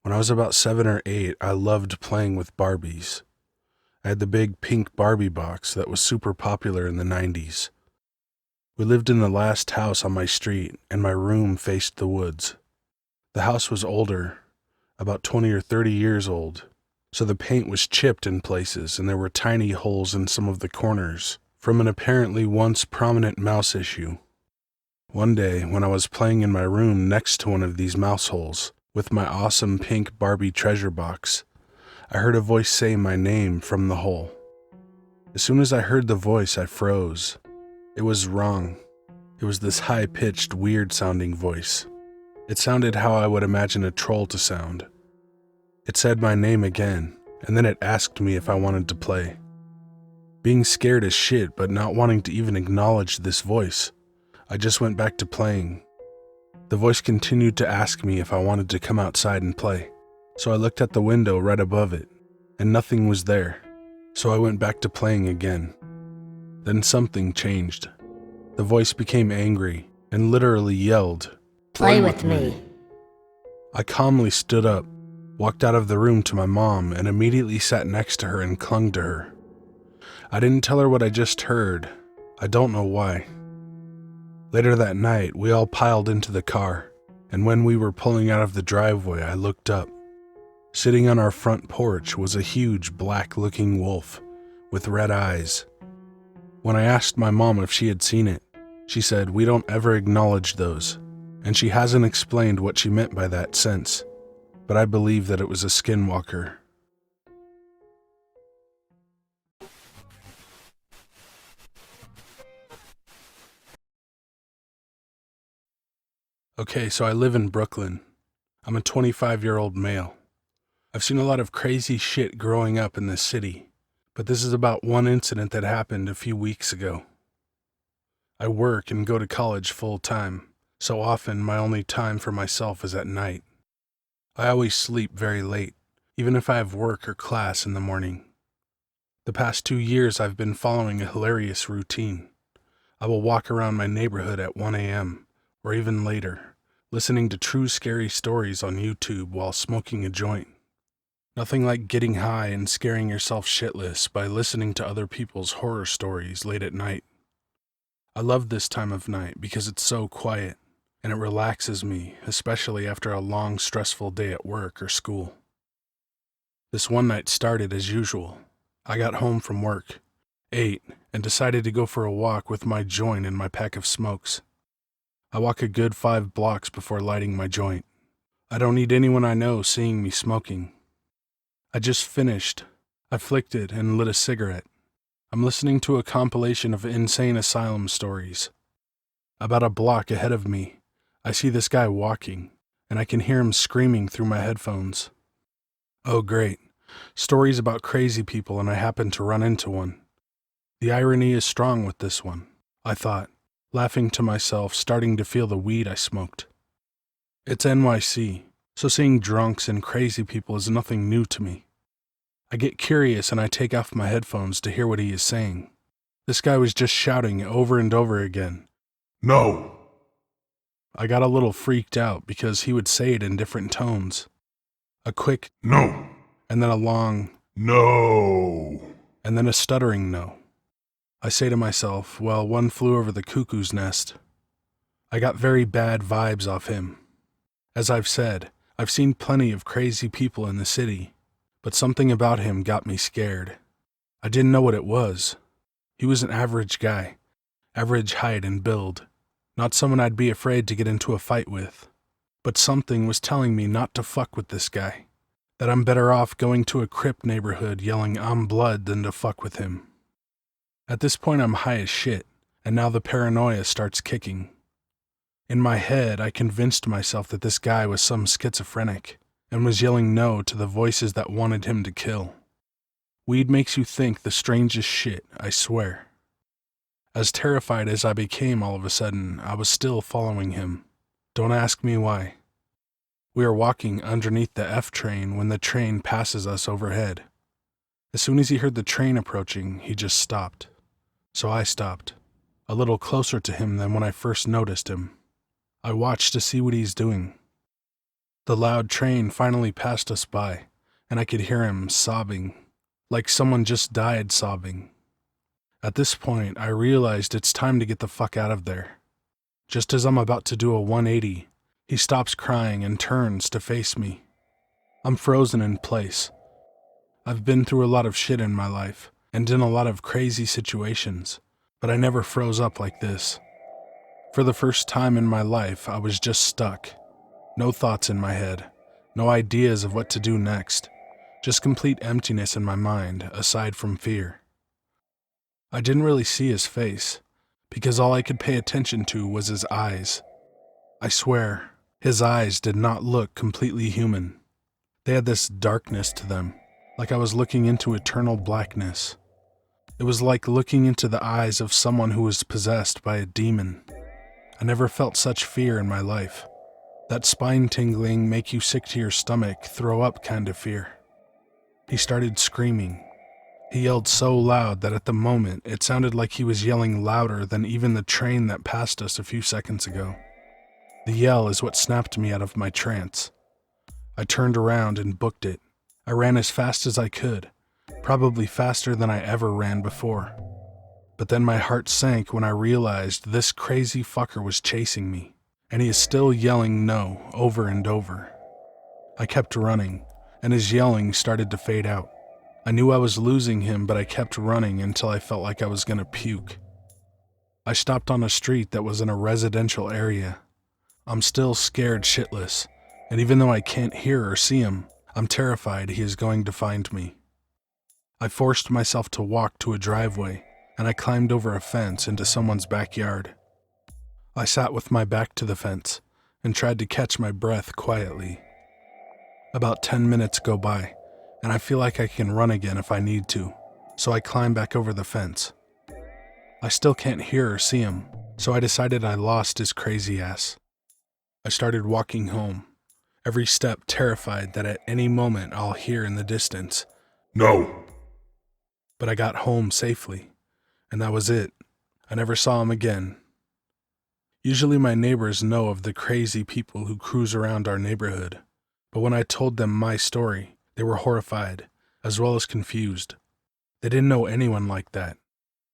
When I was about 7 or 8, I loved playing with Barbies. I had the big pink Barbie box that was super popular in the 90s. We lived in the last house on my street, and my room faced the woods. The house was older, about 20 or 30 years old, so the paint was chipped in places and there were tiny holes in some of the corners from an apparently once prominent mouse issue. One day, when I was playing in my room next to one of these mouse holes with my awesome pink Barbie treasure box, I heard a voice say my name from the hole. As soon as I heard the voice, I froze. It was wrong. It was this high-pitched, weird-sounding voice. It sounded how I would imagine a troll to sound. It said my name again, and then it asked me if I wanted to play. Being scared as shit, but not wanting to even acknowledge this voice, I just went back to playing. The voice continued to ask me if I wanted to come outside and play, so I looked at the window right above it, and nothing was there, so I went back to playing again. Then something changed. The voice became angry and literally yelled, "Play with me." I calmly stood up, walked out of the room to my mom, and immediately sat next to her and clung to her. I didn't tell her what I just heard. I don't know why. Later that night, we all piled into the car, and when we were pulling out of the driveway, I looked up. Sitting on our front porch was a huge black-looking wolf with red eyes. When I asked my mom if she had seen it, she said, "We don't ever acknowledge those," and she hasn't explained what she meant by that since, but I believe that it was a skinwalker. Okay, so I live in Brooklyn. I'm a 25-year-old male. I've seen a lot of crazy shit growing up in this city, but this is about one incident that happened a few weeks ago. I work and go to college full-time, so often my only time for myself is at night. I always sleep very late, even if I have work or class in the morning. The past 2 years I've been following a hilarious routine. I will walk around my neighborhood at 1 a.m., or even later, listening to true scary stories on YouTube while smoking a joint. Nothing like getting high and scaring yourself shitless by listening to other people's horror stories late at night. I love this time of night because it's so quiet, and it relaxes me, especially after a long, stressful day at work or school. This one night started as usual. I got home from work, ate, and decided to go for a walk with my joint and my pack of smokes. I walk a good 5 blocks before lighting my joint. I don't need anyone I know seeing me smoking. I just finished. I flicked it and lit a cigarette. I'm listening to a compilation of insane asylum stories. About a block ahead of me, I see this guy walking, and I can hear him screaming through my headphones. Oh great, stories about crazy people, and I happen to run into one. The irony is strong with this one, I thought, laughing to myself, starting to feel the weed I smoked. It's NYC, so seeing drunks and crazy people is nothing new to me. I get curious and I take off my headphones to hear what he is saying. This guy was just shouting over and over again, "No!" I got a little freaked out because he would say it in different tones. A quick "No!" and then a long "No!" and then a stuttering "No." I say to myself, well, one flew over the cuckoo's nest. I got very bad vibes off him. As I've said, I've seen plenty of crazy people in the city, but something about him got me scared. I didn't know what it was. He was an average guy, average height and build, not someone I'd be afraid to get into a fight with. But something was telling me not to fuck with this guy, that I'm better off going to a Crip neighborhood yelling "I'm blood" than to fuck with him. At this point I'm high as shit, and now the paranoia starts kicking. In my head, I convinced myself that this guy was some schizophrenic, and was yelling no to the voices that wanted him to kill. Weed makes you think the strangest shit, I swear. As terrified as I became all of a sudden, I was still following him. Don't ask me why. We are walking underneath the F train when the train passes us overhead. As soon as he heard the train approaching, he just stopped. So I stopped, a little closer to him than when I first noticed him. I watched to see what he's doing. The loud train finally passed us by, and I could hear him sobbing, like someone just died sobbing. At this point, I realized it's time to get the fuck out of there. Just as I'm about to do a 180, he stops crying and turns to face me. I'm frozen in place. I've been through a lot of shit in my life, and in a lot of crazy situations, but I never froze up like this. For the first time in my life, I was just stuck. No thoughts in my head, no ideas of what to do next, just complete emptiness in my mind, aside from fear. I didn't really see his face, because all I could pay attention to was his eyes. I swear, his eyes did not look completely human. They had this darkness to them, like I was looking into eternal blackness. It was like looking into the eyes of someone who was possessed by a demon. I never felt such fear in my life. That spine-tingling, make you sick to your stomach, throw up kind of fear. He started screaming. He yelled so loud that at the moment it sounded like he was yelling louder than even the train that passed us a few seconds ago. The yell is what snapped me out of my trance. I turned around and booked it. I ran as fast as I could, probably faster than I ever ran before. But then my heart sank when I realized this crazy fucker was chasing me, and he is still yelling no over and over. I kept running, and his yelling started to fade out. I knew I was losing him, but I kept running until I felt like I was gonna puke. I stopped on a street that was in a residential area. I'm still scared shitless, and even though I can't hear or see him, I'm terrified he is going to find me. I forced myself to walk to a driveway, and I climbed over a fence into someone's backyard. I sat with my back to the fence and tried to catch my breath quietly. About 10 minutes go by, and I feel like I can run again if I need to, so I climb back over the fence. I still can't hear or see him, so I decided I lost his crazy ass. I started walking home, every step terrified that at any moment I'll hear in the distance, "No!" But I got home safely, and that was it. I never saw him again. Usually my neighbors know of the crazy people who cruise around our neighborhood, but when I told them my story, they were horrified, as well as confused. They didn't know anyone like that.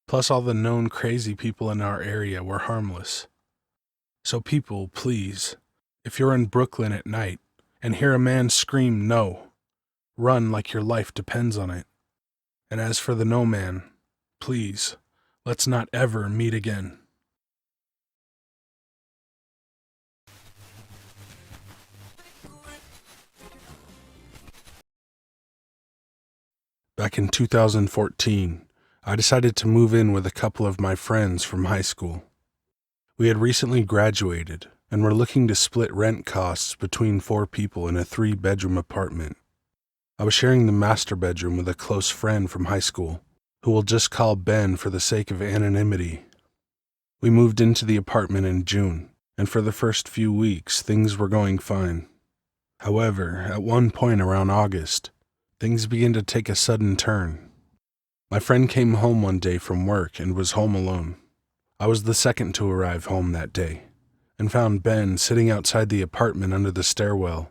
Plus all the known crazy people in our area were harmless. So people, please, if you're in Brooklyn at night and hear a man scream no, run like your life depends on it. And as for the no man, please, let's not ever meet again. Back in 2014, I decided to move in with a couple of my friends from high school. We had recently graduated and were looking to split rent costs between 4 people in a 3-bedroom apartment. I was sharing the master bedroom with a close friend from high school, who we'll just call Ben for the sake of anonymity. We moved into the apartment in June, and for the first few weeks, things were going fine. However, at one point around August, things began to take a sudden turn. My friend came home one day from work and was home alone. I was the second to arrive home that day, and found Ben sitting outside the apartment under the stairwell,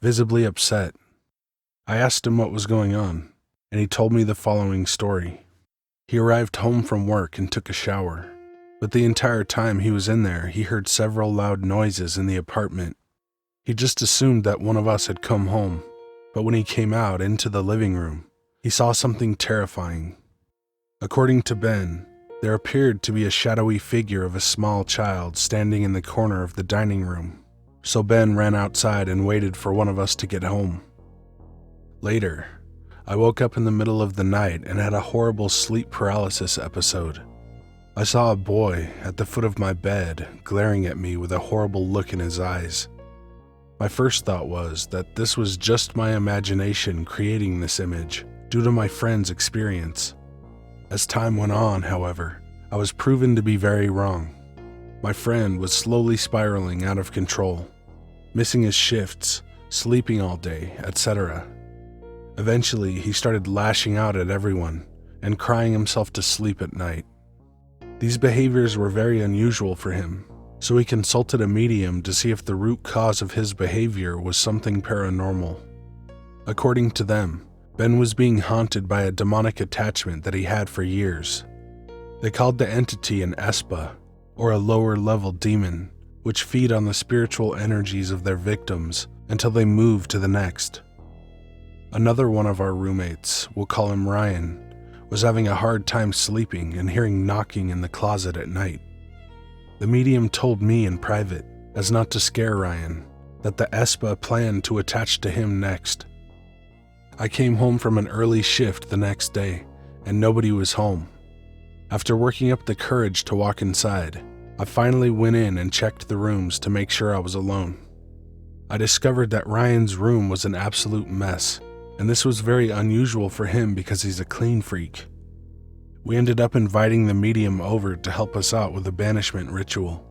visibly upset. I asked him what was going on, and he told me the following story. He arrived home from work and took a shower, but the entire time he was in there, he heard several loud noises in the apartment. He just assumed that one of us had come home, but when he came out into the living room, he saw something terrifying. According to Ben, there appeared to be a shadowy figure of a small child standing in the corner of the dining room, so Ben ran outside and waited for one of us to get home. Later, I woke up in the middle of the night and had a horrible sleep paralysis episode. I saw a boy at the foot of my bed glaring at me with a horrible look in his eyes. My first thought was that this was just my imagination creating this image due to my friend's experience. As time went on, however, I was proven to be very wrong. My friend was slowly spiraling out of control, missing his shifts, sleeping all day, etc. Eventually, he started lashing out at everyone and crying himself to sleep at night. These behaviors were very unusual for him, So we consulted a medium to see if the root cause of his behavior was something paranormal. According to them, Ben was being haunted by a demonic attachment that he had for years. They called the entity an espa, or a lower-level demon, which feed on the spiritual energies of their victims until they move to the next. Another one of our roommates, we'll call him Ryan, was having a hard time sleeping and hearing knocking in the closet at night. The medium told me in private, as not to scare Ryan, that the espa planned to attach to him next. I came home from an early shift the next day, and nobody was home. After working up the courage to walk inside, I finally went in and checked the rooms to make sure I was alone. I discovered that Ryan's room was an absolute mess, and this was very unusual for him because he's a clean freak. We ended up inviting the medium over to help us out with a banishment ritual.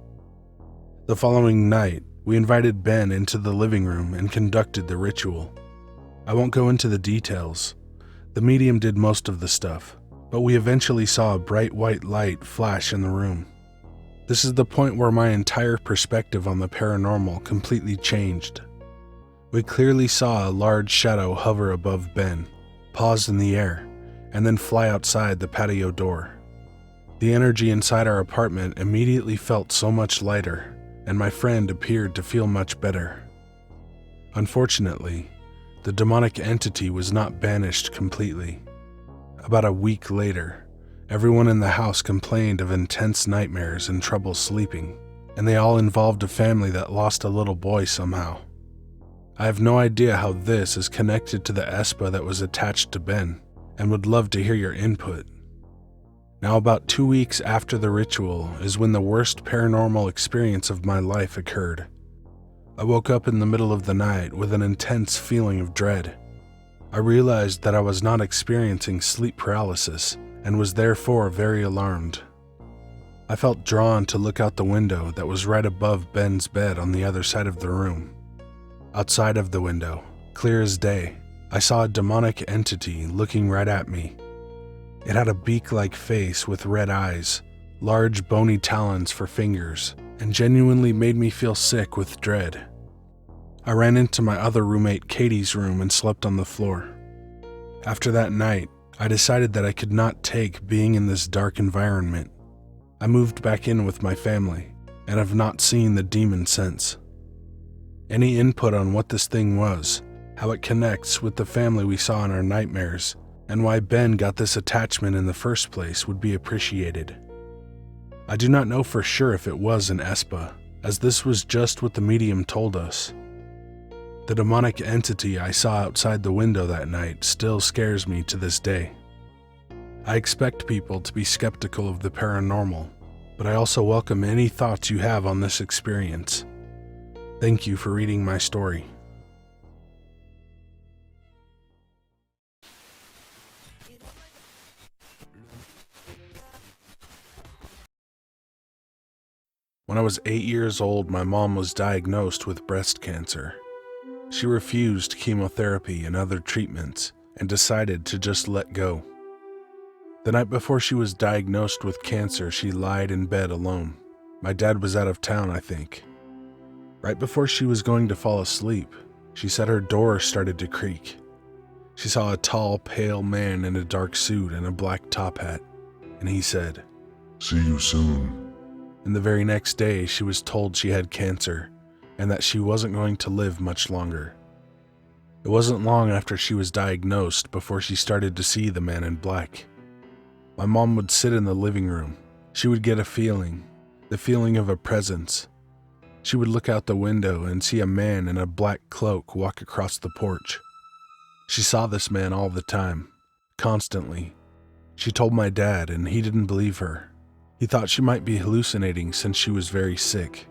The following night, we invited Ben into the living room and conducted the ritual. I won't go into the details. The medium did most of the stuff, but we eventually saw a bright white light flash in the room. This is the point where my entire perspective on the paranormal completely changed. We clearly saw a large shadow hover above Ben, pause in the air, and then fly outside the patio door. The energy inside our apartment immediately felt so much lighter, and my friend appeared to feel much better. Unfortunately, the demonic entity was not banished completely. About a week later, everyone in the house complained of intense nightmares and trouble sleeping, and they all involved a family that lost a little boy somehow. I have no idea how this is connected to the espa that was attached to Ben, and would love to hear your input. Now, about 2 weeks after the ritual is when the worst paranormal experience of my life occurred. I woke up in the middle of the night with an intense feeling of dread. I realized that I was not experiencing sleep paralysis and was therefore very alarmed. I felt drawn to look out the window that was right above Ben's bed on the other side of the room. Outside of the window, clear as day, I saw a demonic entity looking right at me. It had a beak-like face with red eyes, large bony talons for fingers, and genuinely made me feel sick with dread. I ran into my other roommate Katie's room and slept on the floor. After that night, I decided that I could not take being in this dark environment. I moved back in with my family, and have not seen the demon since. Any input on what this thing was, how it connects with the family we saw in our nightmares, and why Ben got this attachment in the first place would be appreciated. I do not know for sure if it was an espa, as this was just what the medium told us. The demonic entity I saw outside the window that night still scares me to this day. I expect people to be skeptical of the paranormal, but I also welcome any thoughts you have on this experience. Thank you for reading my story. When I was 8 years old, my mom was diagnosed with breast cancer. She refused chemotherapy and other treatments and decided to just let go. The night before she was diagnosed with cancer, she lied in bed alone. My dad was out of town, I think. Right before she was going to fall asleep, she said her door started to creak. She saw a tall, pale man in a dark suit and a black top hat, and he said, "See you soon." And the very next day, she was told she had cancer and that she wasn't going to live much longer. It wasn't long after she was diagnosed before she started to see the man in black. My mom would sit in the living room. She would get a feeling, the feeling of a presence. She would look out the window and see a man in a black cloak walk across the porch. She saw this man all the time, constantly. She told my dad, and he didn't believe her. He thought she might be hallucinating since she was very sick.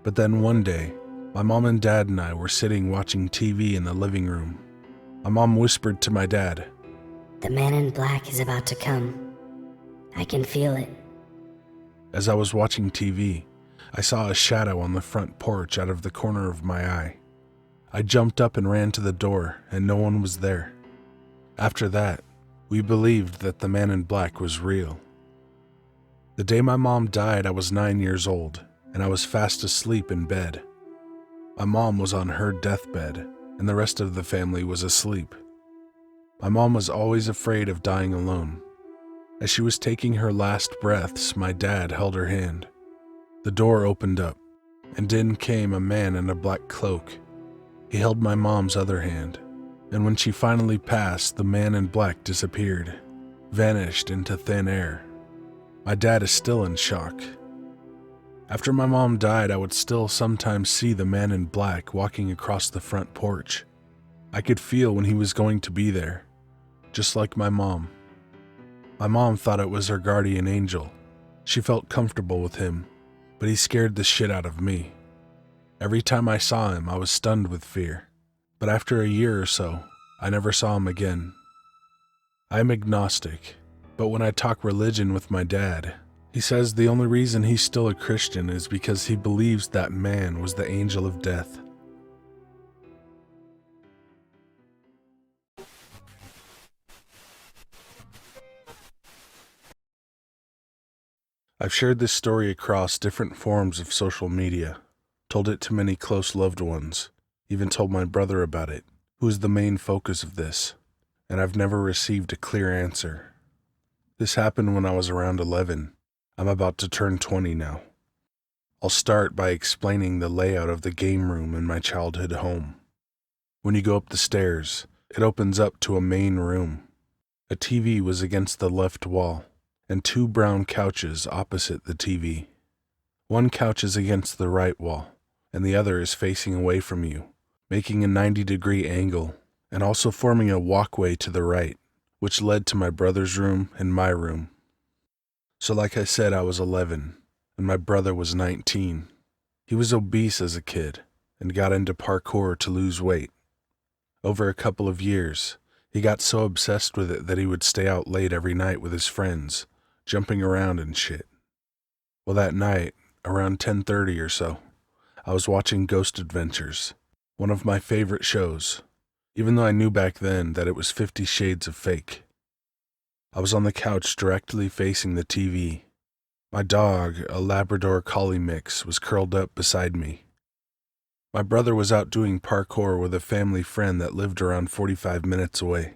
But then one day, my mom and dad and I were sitting watching TV in the living room. My mom whispered to my dad, "The man in black is about to come. I can feel it." As I was watching TV, I saw a shadow on the front porch out of the corner of my eye. I jumped up and ran to the door, and no one was there. After that, we believed that the man in black was real. The day my mom died, I was 9 years old, and I was fast asleep in bed. My mom was on her deathbed, and the rest of the family was asleep. My mom was always afraid of dying alone. As she was taking her last breaths, my dad held her hand. The door opened up, and in came a man in a black cloak. He held my mom's other hand, and when she finally passed, the man in black disappeared, vanished into thin air. My dad is still in shock. After my mom died, I would still sometimes see the man in black walking across the front porch. I could feel when he was going to be there, just like my mom. My mom thought it was her guardian angel. She felt comfortable with him, but he scared the shit out of me. Every time I saw him, I was stunned with fear. But after a year or so, I never saw him again. I'm agnostic, but when I talk religion with my dad, he says the only reason he's still a Christian is because he believes that man was the angel of death. I've shared this story across different forms of social media, told it to many close loved ones, even told my brother about it, who is the main focus of this, and I've never received a clear answer. This happened when I was around 11. I'm about to turn 20 now. I'll start by explaining the layout of the game room in my childhood home. When you go up the stairs, it opens up to a main room. A TV was against the left wall, and 2 brown couches opposite the TV. One couch is against the right wall, and the other is facing away from you, making a 90-degree angle, and also forming a walkway to the right, which led to my brother's room and my room. So like I said, I was 11, and my brother was 19. He was obese as a kid, and got into parkour to lose weight. Over a couple of years, he got so obsessed with it that he would stay out late every night with his friends, jumping around and shit. Well, that night, around 10:30 or so, I was watching Ghost Adventures, one of my favorite shows, even though I knew back then that it was 50 Shades of Fake. I was on the couch directly facing the TV. My dog, a Labrador Collie mix, was curled up beside me. My brother was out doing parkour with a family friend that lived around 45 minutes away.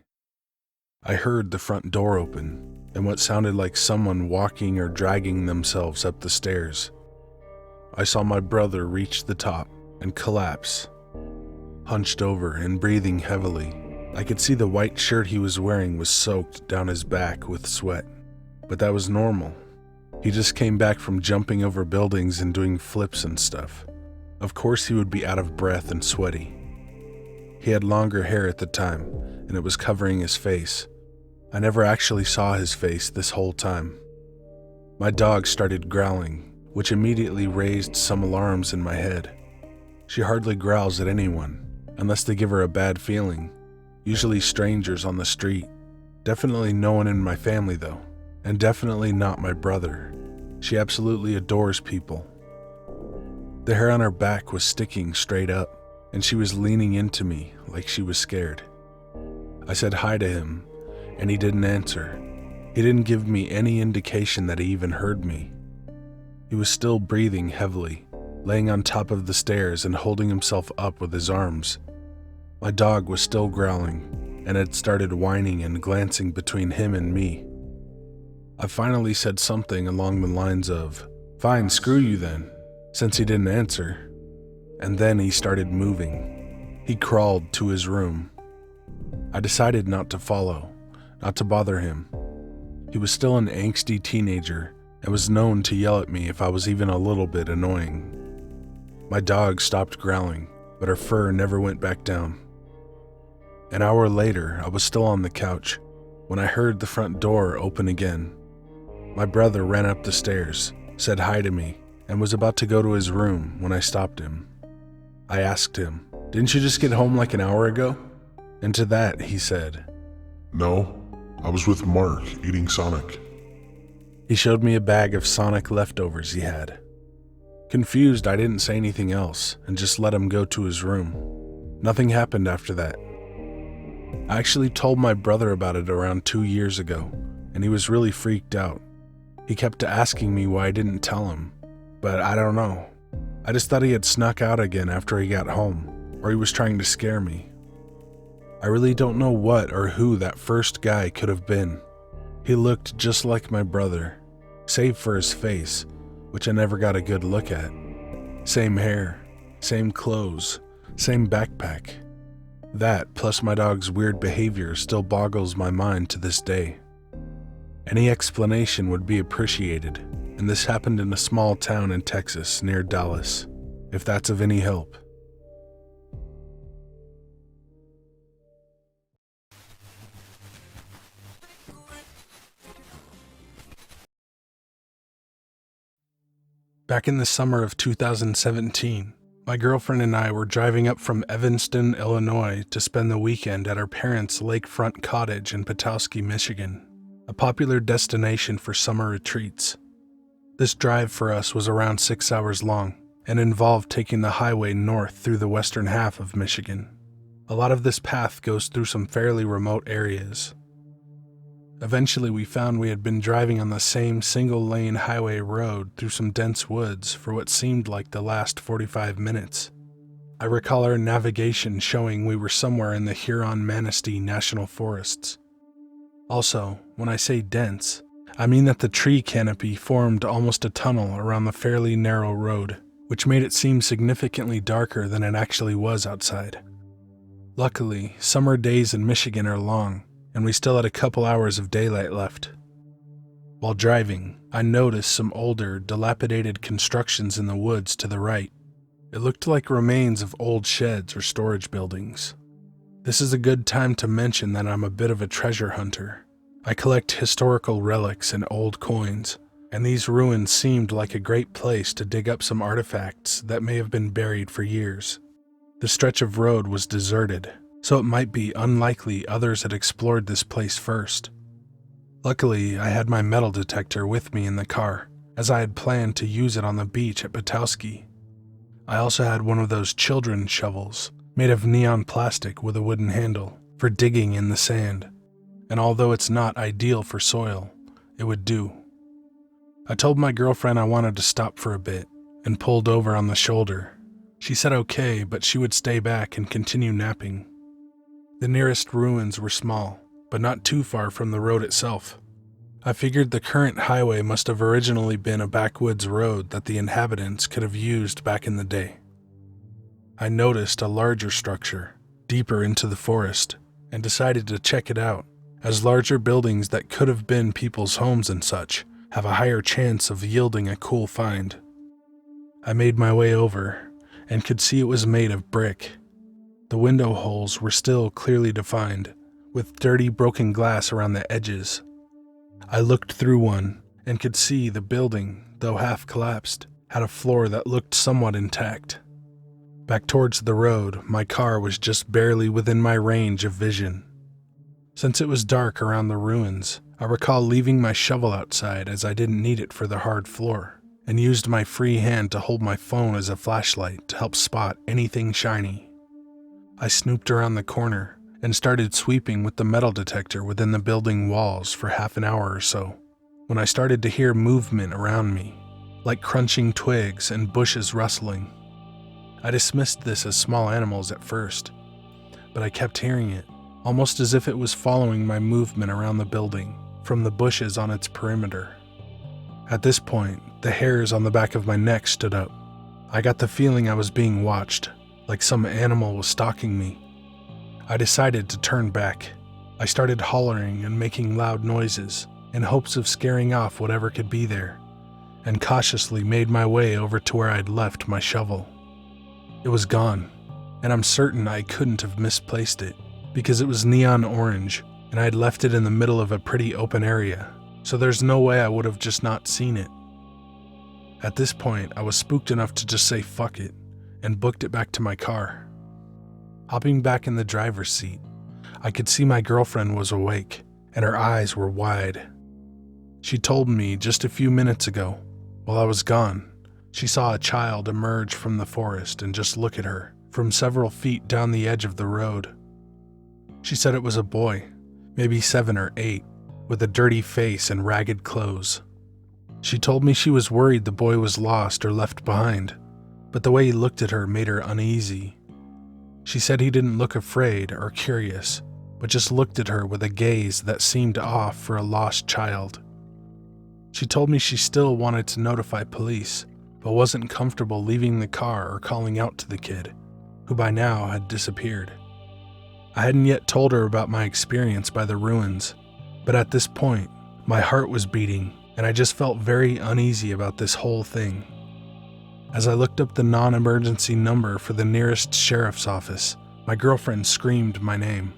I heard the front door open, and what sounded like someone walking or dragging themselves up the stairs. I saw my brother reach the top and collapse, hunched over and breathing heavily. I could see the white shirt he was wearing was soaked down his back with sweat, but that was normal. He just came back from jumping over buildings and doing flips and stuff. Of course he would be out of breath and sweaty. He had longer hair at the time, and it was covering his face. I never actually saw his face this whole time. My dog started growling, which immediately raised some alarms in my head. She hardly growls at anyone, unless they give her a bad feeling. Usually strangers on the street. Definitely no one in my family though, and definitely not my brother. She absolutely adores people. The hair on her back was sticking straight up, and she was leaning into me like she was scared. I said hi to him, and he didn't answer. He didn't give me any indication that he even heard me. He was still breathing heavily, laying on top of the stairs and holding himself up with his arms. My dog was still growling, and had started whining and glancing between him and me. I finally said something along the lines of, "Fine, screw you then," since he didn't answer. And then he started moving. He crawled to his room. I decided not to follow, not to bother him. He was still an angsty teenager and was known to yell at me if I was even a little bit annoying. My dog stopped growling, but her fur never went back down. An hour later, I was still on the couch when I heard the front door open again. My brother ran up the stairs, said hi to me, and was about to go to his room when I stopped him. I asked him, "Didn't you just get home like an hour ago?" And to that, he said, No, I was with Mark eating Sonic. He showed me a bag of Sonic leftovers he had. Confused, I didn't say anything else and just let him go to his room. Nothing happened after that. I actually told my brother about it around 2 years ago, and he was really freaked out. He kept asking me why I didn't tell him, but I don't know. I just thought he had snuck out again after he got home, or he was trying to scare me. I really don't know what or who that first guy could have been. He looked just like my brother, save for his face, which I never got a good look at. Same hair, same clothes, same backpack. That, plus my dog's weird behavior, still boggles my mind to this day. Any explanation would be appreciated, and this happened in a small town in Texas near Dallas, if that's of any help. Back in the summer of 2017, my girlfriend and I were driving up from Evanston, Illinois to spend the weekend at our parents' lakefront cottage in Petoskey, Michigan, a popular destination for summer retreats. This drive for us was around 6 hours long and involved taking the highway north through the western half of Michigan. A lot of this path goes through some fairly remote areas. Eventually, we found we had been driving on the same single-lane highway road through some dense woods for what seemed like the last 45 minutes. I recall our navigation showing we were somewhere in the Huron-Manistee National Forests. Also, when I say dense, I mean that the tree canopy formed almost a tunnel around the fairly narrow road, which made it seem significantly darker than it actually was outside. Luckily, summer days in Michigan are long, and we still had a couple hours of daylight left. While driving, I noticed some older, dilapidated constructions in the woods to the right. It looked like remains of old sheds or storage buildings. This is a good time to mention that I'm a bit of a treasure hunter. I collect historical relics and old coins, and these ruins seemed like a great place to dig up some artifacts that may have been buried for years. The stretch of road was deserted, so it might be unlikely others had explored this place first. Luckily, I had my metal detector with me in the car, as I had planned to use it on the beach at Petoskey. I also had one of those children's shovels, made of neon plastic with a wooden handle, for digging in the sand, and although it's not ideal for soil, it would do. I told my girlfriend I wanted to stop for a bit, and pulled over on the shoulder. She said okay, but she would stay back and continue napping. The nearest ruins were small, but not too far from the road itself. I figured the current highway must have originally been a backwoods road that the inhabitants could have used back in the day. I noticed a larger structure, deeper into the forest, and decided to check it out, as larger buildings that could have been people's homes and such have a higher chance of yielding a cool find. I made my way over, and could see it was made of brick. The window holes were still clearly defined, with dirty broken glass around the edges. I looked through one, and could see the building, though half collapsed, had a floor that looked somewhat intact. Back towards the road, my car was just barely within my range of vision. Since it was dark around the ruins, I recall leaving my shovel outside as I didn't need it for the hard floor, and used my free hand to hold my phone as a flashlight to help spot anything shiny. I snooped around the corner and started sweeping with the metal detector within the building walls for half an hour or so, when I started to hear movement around me, like crunching twigs and bushes rustling. I dismissed this as small animals at first, but I kept hearing it, almost as if it was following my movement around the building from the bushes on its perimeter. At this point, the hairs on the back of my neck stood up. I got the feeling I was being watched, like some animal was stalking me. I decided to turn back. I started hollering and making loud noises in hopes of scaring off whatever could be there, and cautiously made my way over to where I'd left my shovel. It was gone, and I'm certain I couldn't have misplaced it, because it was neon orange, and I'd left it in the middle of a pretty open area, so there's no way I would have just not seen it. At this point, I was spooked enough to just say fuck it, and booked it back to my car. Hopping back in the driver's seat, I could see my girlfriend was awake, and her eyes were wide. She told me just a few minutes ago, while I was gone, she saw a child emerge from the forest and just look at her from several feet down the edge of the road. She said it was a boy, maybe 7 or 8, with a dirty face and ragged clothes. She told me she was worried the boy was lost or left behind, but the way he looked at her made her uneasy. She said he didn't look afraid or curious, but just looked at her with a gaze that seemed off for a lost child. She told me she still wanted to notify police, but wasn't comfortable leaving the car or calling out to the kid, who by now had disappeared. I hadn't yet told her about my experience by the ruins, but at this point, my heart was beating and I just felt very uneasy about this whole thing. As I looked up the non-emergency number for the nearest sheriff's office, my girlfriend screamed my name.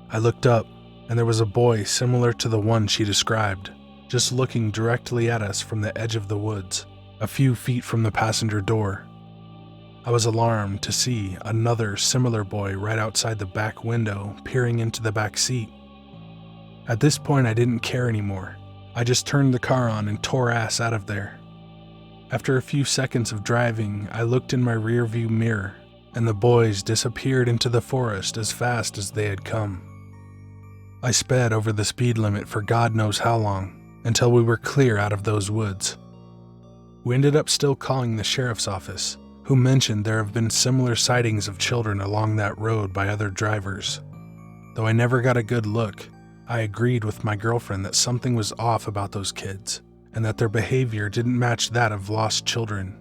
I looked up, and there was a boy similar to the one she described, just looking directly at us from the edge of the woods, a few feet from the passenger door. I was alarmed to see another similar boy right outside the back window, peering into the back seat. At this point, I didn't care anymore. I just turned the car on and tore ass out of there. After a few seconds of driving, I looked in my rearview mirror, and the boys disappeared into the forest as fast as they had come. I sped over the speed limit for God knows how long, until we were clear out of those woods. We ended up still calling the sheriff's office, who mentioned there have been similar sightings of children along that road by other drivers. Though I never got a good look, I agreed with my girlfriend that something was off about those kids, and that their behavior didn't match that of lost children.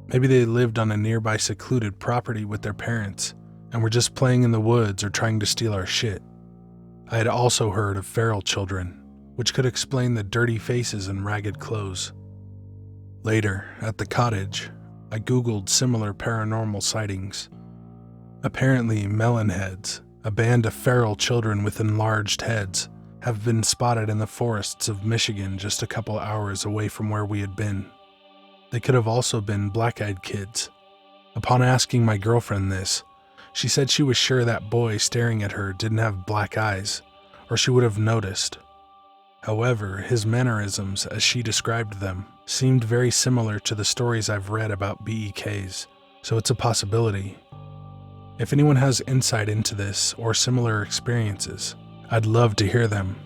Maybe they lived on a nearby secluded property with their parents, and were just playing in the woods or trying to steal our shit. I had also heard of feral children, which could explain the dirty faces and ragged clothes. Later, at the cottage, I googled similar paranormal sightings. Apparently, melonheads, a band of feral children with enlarged heads, have been spotted in the forests of Michigan just a couple hours away from where we had been. They could have also been black-eyed kids. Upon asking my girlfriend this, she said she was sure that boy staring at her didn't have black eyes, or she would have noticed. However, his mannerisms, as she described them, seemed very similar to the stories I've read about BEKs, so it's a possibility. If anyone has insight into this or similar experiences, I'd love to hear them.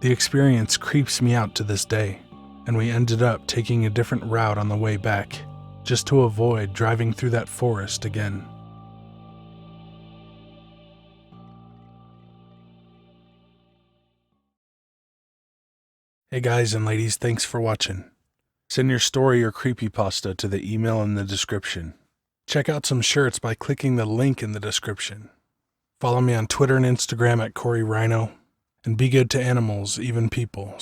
The experience creeps me out to this day, and we ended up taking a different route on the way back, just to avoid driving through that forest again. Hey guys and ladies, thanks for watching. Send your story or creepypasta to the email in the description. Check out some shirts by clicking the link in the description. Follow me on Twitter and Instagram at CoreyRhino. And be good to animals, even people.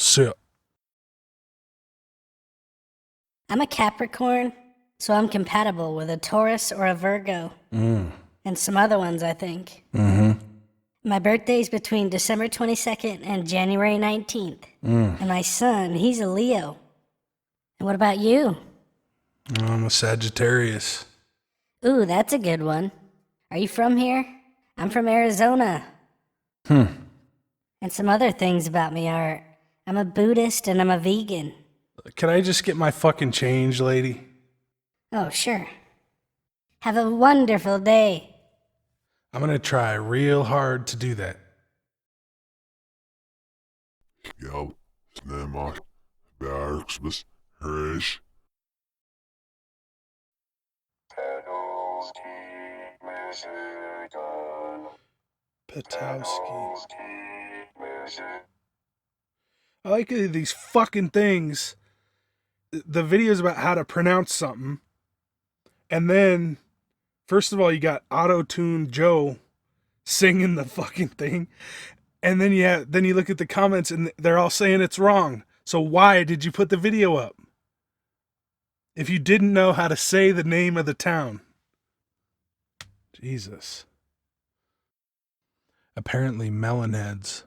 I'm a Capricorn, so I'm compatible with a Taurus or a Virgo. And some other ones, I think. My birthday's between December 22nd and January 19th. And my son, he's a Leo. And what about you? I'm a Sagittarius. Ooh, that's a good one. Are you from here? I'm from Arizona. And some other things about me are, I'm a Buddhist and I'm a vegan. Can I just get my fucking change, lady? Oh, sure. Have a wonderful day. I'm gonna try real hard to do that. Já, snemma, bergsbus, hrish. Patowski. I like these fucking things. The videos about how to pronounce something. And then, first of all, you got auto-tuned Joe singing the fucking thing. And then you look at the comments and they're all saying it's wrong. So why did you put the video up? If you didn't know how to say the name of the town. Jesus. Apparently melonheads.